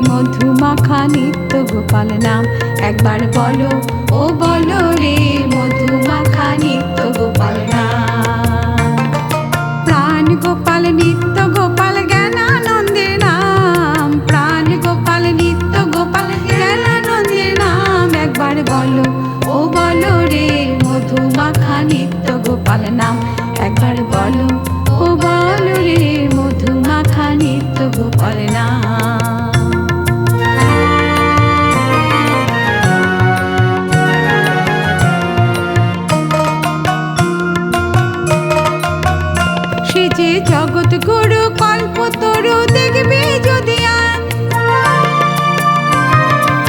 মধুমাখা নিত্য গোপাল নাম। একবার বলো ও বলো রে মধুমাখা নিত্য গোপাল নাম। প্রাণ গোপাল নিত্য গোপাল জ্ঞানানন্দের নাম। প্রাণ গোপাল নিত্য গোপাল জ্ঞানানন্দের নাম। একবার বলো ও বলো রে মধুমাখা নিত্য গোপাল নাম। একবার বলো ও বলো রে মধুমাখা নিত্য গোপাল নাম। সে যে জগৎ গুরু কল্পতরু দেখবি যদি আয়।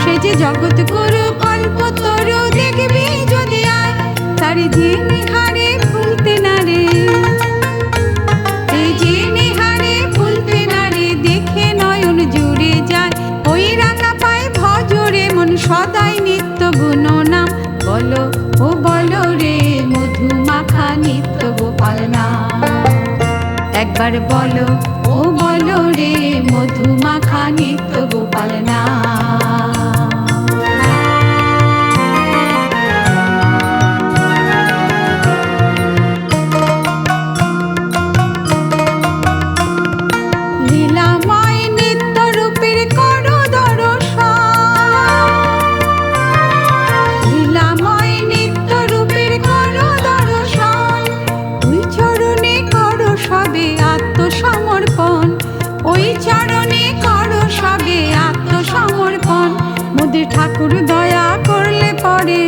সে যে জগৎ গুরু কল্পতরু দেখবি যদি আয়। তার যে নিহারে ভুলতে না রে, এই যে নিহারে ভুলতে না রে, দেখে নয়ন জুড়ে যায়। ওই রাঙা পায় ভজরে মন সদাই নিত্য গুণ নাম। বলো ও বলো রে মধুমাখা নিত্য গোপাল নাম। একবার বলো ও বলো রে মধুমাখা নিত্য গোপাল নাম। লীলাময় নিত্য রূপের করো দর্শন। লীলাময় নিত্য রূপের করো দর্শন। ওই চরণে করো সবে আত্মসমর্পণ। ওই চরণে করো সবে আত্মসমর্পণ। মোদের ঠাকুর দয়া করলে পরে,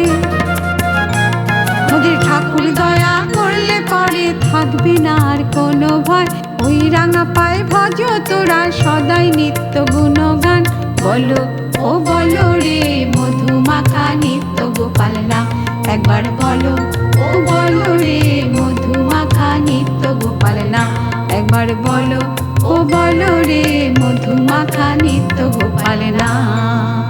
মোদের ঠাকুর দয়া করলে পরে থাকবে না আর কোনো ভয়। ওই রাঙা পায় ভজ তোরা সদাই নিত্য গুণগান। বলো ও বলো রে মধুমাখা নিত্য গোপাল নাম। একবার বলো ও বলো রে মধুমাখা নিত্য গোপাল নাম। একবার বলো ও বলো রে মধুমাখা নিত্য গোপাল নাম।